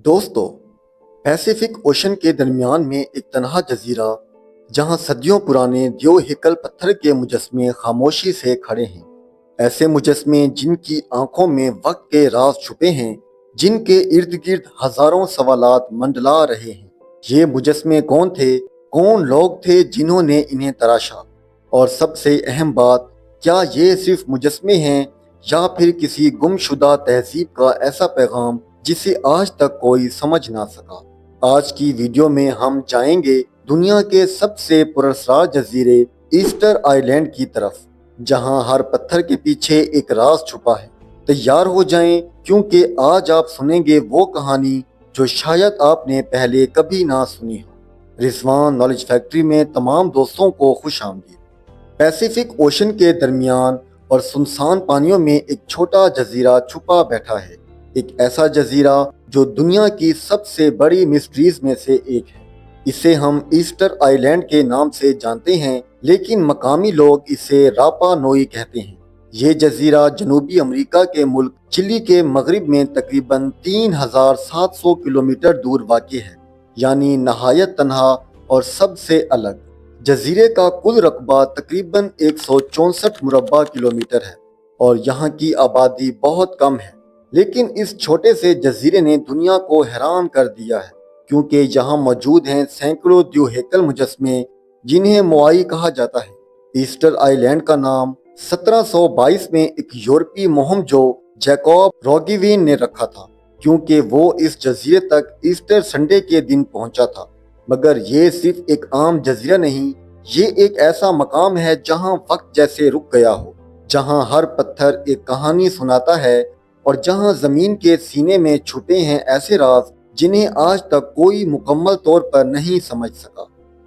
दोस्तों, Pacific ocean के दरमियान में एक तन्हा जजीरा जहां सदियों पुराने दियो हेकल पत्थर के मुजस्मे खामोशी से खड़े हैं। ऐसे मुजस्मे जिनकी आंखों में वक्त के राज छुपे हैं, जिनके इर्द गिर्द हजारों सवालात मंडला रहे हैं। ये मुजस्मे कौन थे, कौन लोग थे जिन्होंने इन्हें तराशा, और सबसे अहम बात, क्या ये सिर्फ मुजस्मे हैं या फिर किसी गुमशुदा तहजीब का ऐसा पैगाम जिसे आज तक कोई समझ ना सका। आज की वीडियो में हम जाएंगे दुनिया के सबसे पुरस्कार जजीरे ईस्टर आइलैंड की तरफ, जहां हर पत्थर के पीछे एक राज छुपा है। तैयार हो जाएं, क्योंकि आज आप सुनेंगे वो कहानी जो शायद आपने पहले कभी ना सुनी हो। रिजवान नॉलेज फैक्ट्री में तमाम दोस्तों को खुश आमदीद। पैसिफिक ओशन के दरमियान और सुनसान पानियों में एक छोटा जजीरा छुपा बैठा है। एक ऐसा जजीरा जो दुनिया की सबसे बड़ी मिस्ट्रीज में से एक है। इसे हम ईस्टर आइलैंड के नाम से जानते हैं, लेकिन मकामी लोग इसे रापा नोई कहते हैं। ये जजीरा जनूबी अमेरिका के मुल्क चिली के मगरिब में तकरीबन 3700 किलोमीटर दूर वाक़ है, यानी नहायत तन्हा और सबसे अलग। जजीरे का कुल रकबा तकरीबन 164 मुरब्बा किलोमीटर है और यहाँ की आबादी बहुत कम है। लेकिन इस छोटे से जजीरे ने दुनिया को हैरान कर दिया है, क्योंकि यहाँ मौजूद हैं सैकड़ों द्योहेकल मुजस्मे जिन्हें मोआई कहा जाता है। ईस्टर आइलैंड का नाम 1722 में एक यूरोपीय मुहिम जो जैकब रॉगिविन ने रखा था, क्योंकि वो इस जजीरे तक ईस्टर संडे के दिन पहुंचा था। मगर ये सिर्फ एक आम जजीरा नहीं, ये एक ऐसा मकाम है जहां वक्त जैसे रुक गया हो, जहां हर पत्थर एक कहानी सुनाता है और जहां जमीन के सीने में छुपे हैं ऐसे राज जिन्हें आज तक कोई मुकम्मल तौर पर नहीं समझ सका।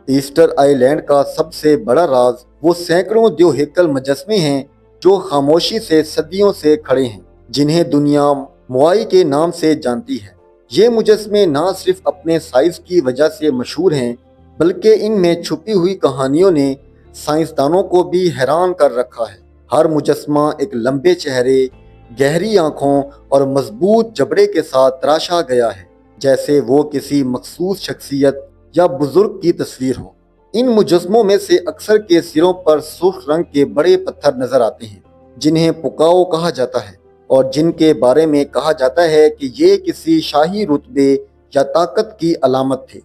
ईस्टर आइलैंड का सबसे बड़ा राज वो सैकड़ों द्योहेकल मुजस्मे हैं जो खामोशी से सदियों से खड़े हैं, जिन्हें दुनिया मोआई के नाम से जानती है। ये मुजस्मे ना सिर्फ अपने साइज की वजह से मशहूर हैं, बल्कि इनमें छुपी हुई कहानियों ने साइंसदानों को भी हैरान कर रखा है। हर मुजस्मा एक लंबे चेहरे, गहरी आंखों और मजबूत जबड़े के साथ तराशा गया है, जैसे वो किसी मखसूस शख्सियत या बुजुर्ग की तस्वीर हो। इन मुजस्मों में से अक्सर के सिरों पर सुर्ख रंग के बड़े पत्थर नजर आते हैं, जिन्हें पुकाओ कहा जाता है और जिनके बारे में कहा जाता है कि ये किसी शाही रुतबे या ताकत की अलामत थे।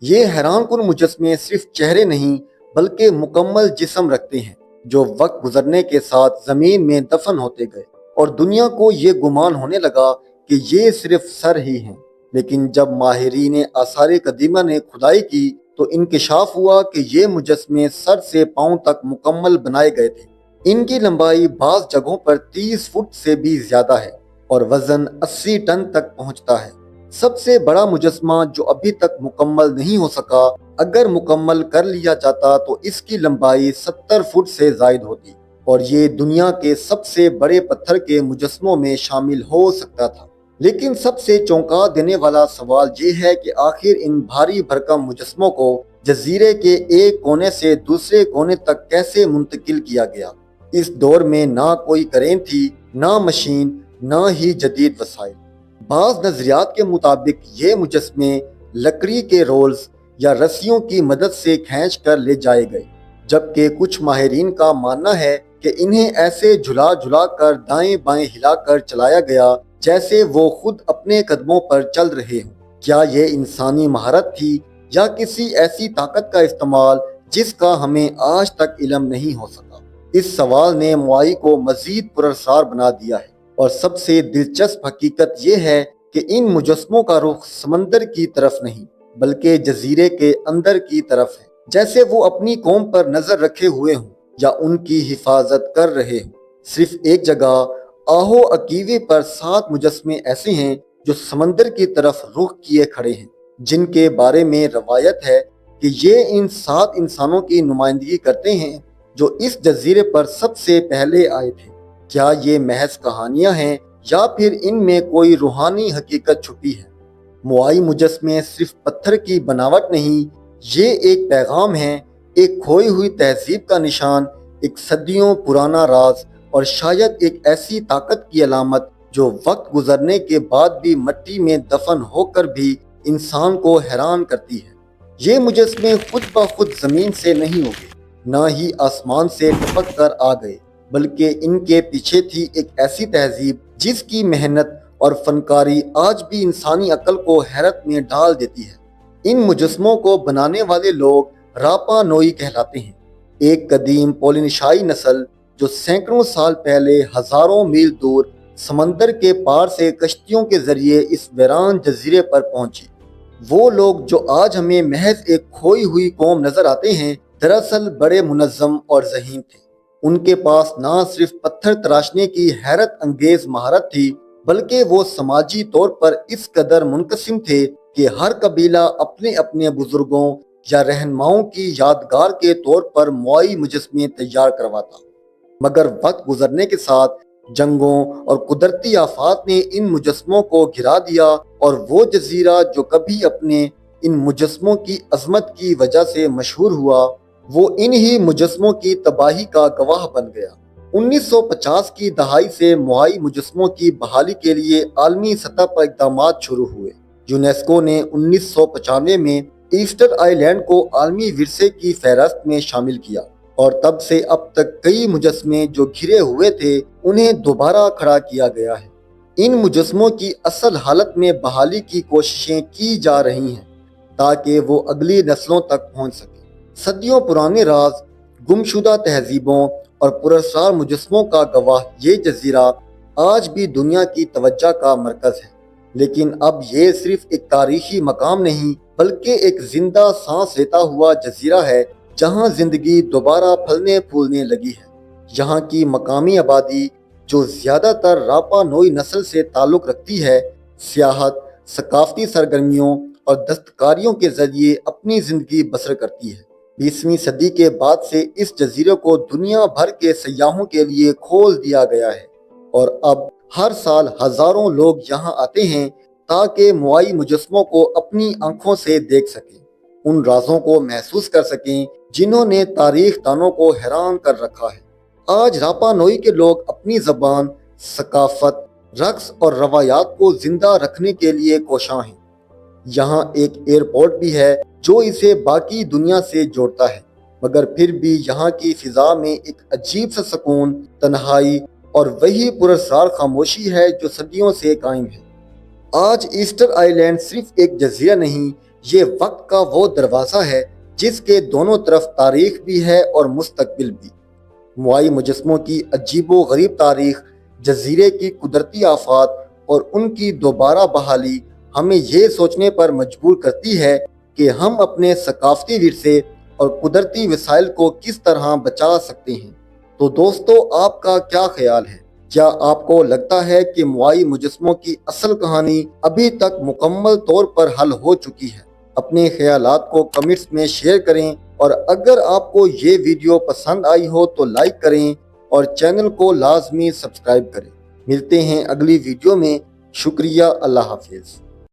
ये हैरानकुन मुजस्मे सिर्फ चेहरे नहीं, बल्कि मुकम्मल जिस्म रखते हैं जो वक्त गुजरने के साथ जमीन में दफन होते गए, और दुनिया को ये गुमान होने लगा कि ये सिर्फ सर ही हैं। लेकिन जब माहिरीन आसार कदीमा ने खुदाई की तो इंकशाफ हुआ कि ये मुजस्मे सर से पांव तक मुकम्मल बनाए गए थे। इनकी लंबाई बाज़ जगहों पर 30 फुट से भी ज्यादा है और वजन 80 टन तक पहुंचता है। सबसे बड़ा मुजस्मा जो अभी तक मुकम्मल नहीं हो सका, अगर मुकम्मल कर लिया जाता तो इसकी लंबाई 70 फुट से जायद होती और ये दुनिया के सबसे बड़े पत्थर के मुजस्मों में शामिल हो सकता था। लेकिन सबसे चौंका देने वाला सवाल ये है कि आखिर इन भारी भरकम मुजस्मों को जजीरे के एक कोने से दूसरे कोने तक कैसे मुंतकिल किया गया। इस दौर में ना कोई क्रेन थी, ना मशीन, ना ही जदीद वसाइल। बाज़ नजरियात के मुताबिक ये मुजस्मे लकड़ी के रोल्स या रस्सियों की मदद से खींच कर ले जाए गए, जबकि कुछ माहिरीन का मानना है कि इन्हें ऐसे झुला झुला कर दाएं बाएं हिलाकर चलाया गया जैसे वो खुद अपने कदमों पर चल रहे हों। क्या ये इंसानी महारत थी या किसी ऐसी ताकत का इस्तेमाल जिसका हमें आज तक इल्म नहीं हो सका? इस सवाल ने मोआई को मजीद पुरस्कार बना दिया है, और सबसे दिलचस्प हकीकत ये है कि इन मुजस्मों का रुख समंदर की तरफ नहीं, बल्कि जजीरे के अंदर की तरफ है, जैसे वो अपनी कौम पर नजर रखे हुए हों या उनकी हिफाजत कर रहे हों। सिर्फ एक जगह आहो अकीवे पर 7 मुजस्मे ऐसे हैं जो समंदर की तरफ रुख किए खड़े हैं, जिनके बारे में रवायत है कि ये इन 7 इंसानों की नुमाइंदगी करते हैं जो इस जजीरे पर सबसे पहले आए थे। क्या ये महज कहानियां हैं या फिर इनमें कोई रूहानी हकीकत छुपी है? मोआई मुजस्मे सिर्फ पत्थर की बनावट नहीं, ये एक पैगाम है, एक खोई हुई तहजीब का निशान, एक सदियों पुराना राज और शायद एक ऐसी ताकत की अलामत جو وقت گزرنے کے بعد بھی مٹی میں دفن ہو کر بھی انسان کو حیران کرتی ہے۔ یہ مجسمے خود بخود زمین سے نہیں اگے، نہ ہی آسمان سے ٹپک کر آ گئے، بلکہ ان کے پیچھے تھی ایک ایسی تہذیب جس کی محنت اور فنکاری آج بھی انسانی عقل کو حیرت میں ڈال دیتی ہے۔ ان مجسموں کو بنانے والے لوگ راپا نوئی کہلاتے ہیں، ایک قدیم پولینیشیائی نسل جو سینکڑوں سال پہلے ہزاروں میل دور سمندر کے پار سے کشتیوں کے ذریعے اس ویران جزیرے پر پہنچے۔ وہ لوگ جو آج ہمیں محض ایک کھوئی ہوئی قوم نظر آتے ہیں، دراصل بڑے منظم اور ذہین تھے۔ ان کے پاس نہ صرف پتھر تراشنے کی حیرت انگیز مہارت تھی، بلکہ وہ سماجی طور پر اس قدر منقسم تھے کہ ہر قبیلہ اپنے اپنے بزرگوں یا رہنماؤں کی یادگار کے طور پر موئی مجسمے تیار کرواتا۔ مگر وقت گزرنے کے ساتھ جنگوں اور قدرتی آفات نے ان مجسموں کو گرا دیا، اور وہ جزیرہ جو کبھی اپنے ان مجسموں کی عظمت کی وجہ سے مشہور ہوا، وہ انہی مجسموں کی تباہی کا گواہ بن گیا۔ 1950 کی دہائی سے موئی مجسموں کی بحالی کے لیے عالمی سطح پر اقدامات شروع ہوئے۔ یونیسکو نے 1995 میں ایسٹر آئی لینڈ کو عالمی ورثے کی فہرست میں شامل کیا، اور تب سے اب تک کئی مجسمے جو گرے ہوئے تھے انہیں دوبارہ کھڑا کیا گیا ہے۔ ان مجسموں کی اصل حالت میں بحالی کی کوششیں کی جا رہی ہیں تاکہ وہ اگلی نسلوں تک پہنچ سکیں۔ صدیوں پرانے راز، گمشدہ تہذیبوں اور پراسرار مجسموں کا گواہ یہ جزیرہ آج بھی دنیا کی توجہ کا مرکز ہے، لیکن اب یہ صرف ایک تاریخی مقام نہیں بلکہ ایک زندہ سانس لیتا ہوا جزیرہ ہے جہاں زندگی دوبارہ پھلنے پھولنے لگی ہے۔ یہاں کی مقامی آبادی جو زیادہ تر راپا نوئی نسل سے تعلق رکھتی ہے، سیاحت، ثقافتی سرگرمیوں اور دستکاریوں کے ذریعے اپنی زندگی بسر کرتی ہے۔ 20ویں صدی کے بعد سے اس جزیرے کو دنیا بھر کے سیاحوں کے لیے کھول دیا گیا ہے، اور اب ہر سال ہزاروں لوگ یہاں آتے ہیں تاکہ موئی مجسموں کو اپنی آنکھوں سے دیکھ سکیں، ان رازوں کو محسوس کر سکیں جنہوں نے تاریخ دانوں کو حیران کر رکھا ہے۔ آج راپا نوئی کے لوگ اپنی زبان، ثقافت، رقص اور روایات کو زندہ رکھنے کے لیے کوشاں ہیں۔ یہاں ایک ایئرپورٹ بھی ہے جو اسے باقی دنیا سے جوڑتا ہے، مگر پھر بھی یہاں کی فضا میں ایک عجیب سا سکون، تنہائی اور وہی پراسرار خاموشی ہے جو صدیوں سے قائم ہے۔ آج ایسٹر آئی لینڈ صرف ایک جزیرہ نہیں، یہ وقت کا وہ دروازہ ہے جس کے دونوں طرف تاریخ بھی ہے اور مستقبل بھی۔ موئی مجسموں کی عجیب و غریب تاریخ، جزیرے کی قدرتی آفات اور ان کی دوبارہ بحالی ہمیں یہ سوچنے پر مجبور کرتی ہے کہ ہم اپنے ثقافتی ورثے اور قدرتی وسائل کو کس طرح بچا سکتے ہیں۔ تو دوستو، آپ کا کیا خیال ہے؟ کیا آپ کو لگتا ہے کہ موئی مجسموں کی اصل کہانی ابھی تک مکمل طور پر حل ہو چکی ہے؟ اپنے خیالات کو کمنٹس میں شیئر کریں، اور اگر آپ کو یہ ویڈیو پسند آئی ہو تو لائک کریں اور چینل کو لازمی سبسکرائب کریں۔ ملتے ہیں اگلی ویڈیو میں۔ شکریہ، اللہ حافظ۔